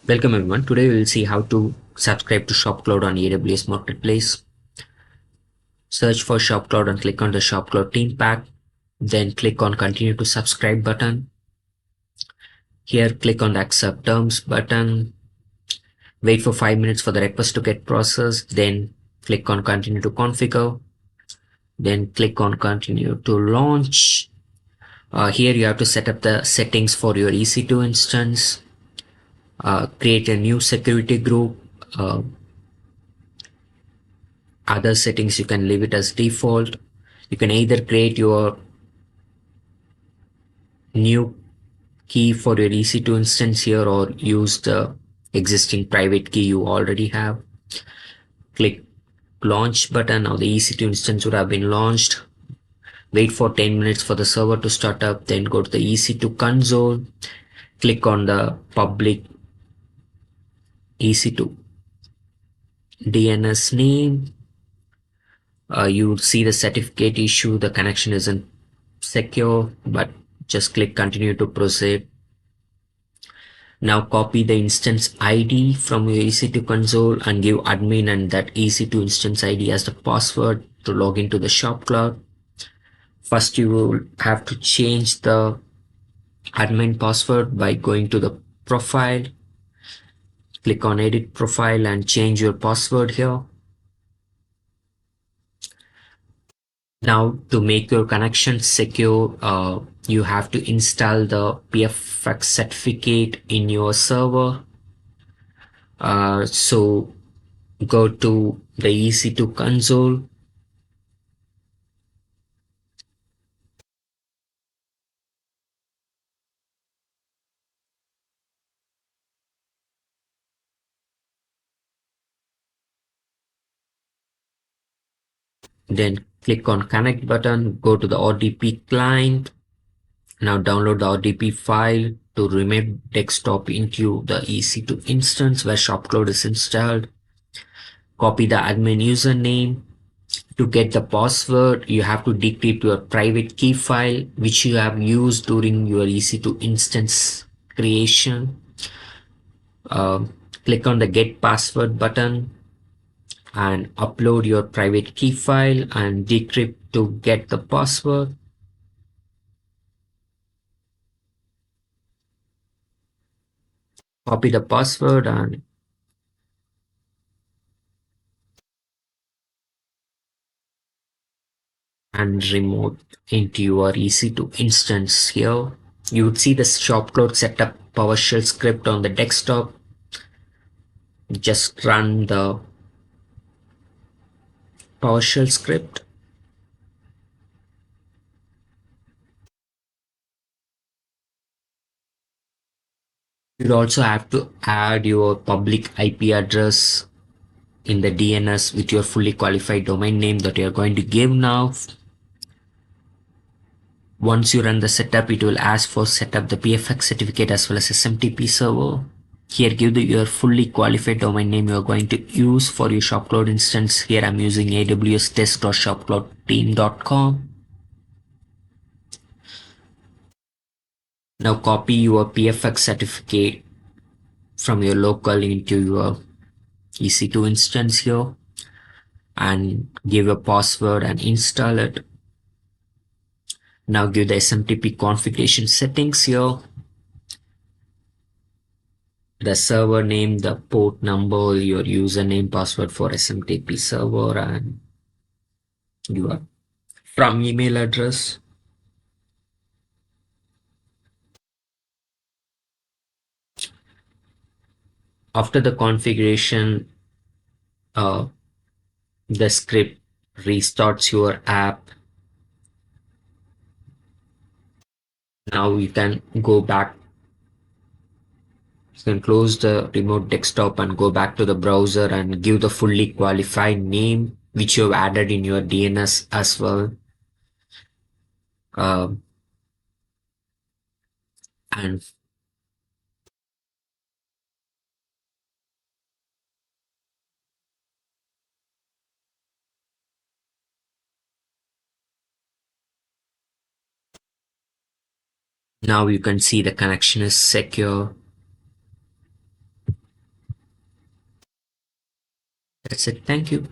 Welcome everyone. Today we will see how to subscribe to SharpCloud on AWS Marketplace. Search for SharpCloud and click on the SharpCloud team pack. Then click on continue to subscribe button. Here click on the accept terms button. Wait for 5 minutes for the request to get processed. Then click on continue to configure. Then click on continue to launch. Here you have to set up the settings for your EC2 instance. Create a new security group. Other settings you can leave it as default. You can either create your new key for your EC2 instance here or use the existing private key you already have. Click launch button. Now the EC2 instance would have been launched. Wait for 10 minutes for the server to start up. Then go to the EC2 console. Click on the public EC2 DNS name. You see the certificate issue. The connection isn't secure, but just click continue to proceed. Now copy the instance ID from your EC2 console and give admin and that EC2 instance ID as the password to log into the SharpCloud. First, you will have to change the admin password by going to the profile. Click on edit profile and change your password here. Now to make your connection secure, you have to install the PFX certificate in your server. So go to the EC2 console. Then click on connect button, go to the RDP client. Now download the RDP file to remove desktop into the EC2 instance where SharpCloud is installed. Copy the admin username. To get the password, you have to decrypt your private key file which you have used during your EC2 instance creation. Click on the get password button and upload your private key file and decrypt to get the password. Copy the password and remote into your EC2 instance. Here you would see the SharpCloud setup PowerShell script on the desktop. Just run the PowerShell script. You'd also have to add your public IP address in the DNS with your fully qualified domain name that you're going to give now. Once you run the setup, it will ask for set up the PFX certificate as well as SMTP server. Here give your fully qualified domain name you are going to use for your SharpCloud instance. Here I'm using AWS test.sharpcloudteam.com. Now copy your PFX certificate from your local into your EC2 instance here and give a password and install it. Now give the SMTP configuration settings here. The server name, the port number, your username, password for SMTP server, and your from email address. After the configuration, the script restarts your app. Now you can go back. You can close the remote desktop and go back to the browser and give the fully qualified name which you have added in your DNS as well. And now you can see the connection is secure. That's it. Thank you.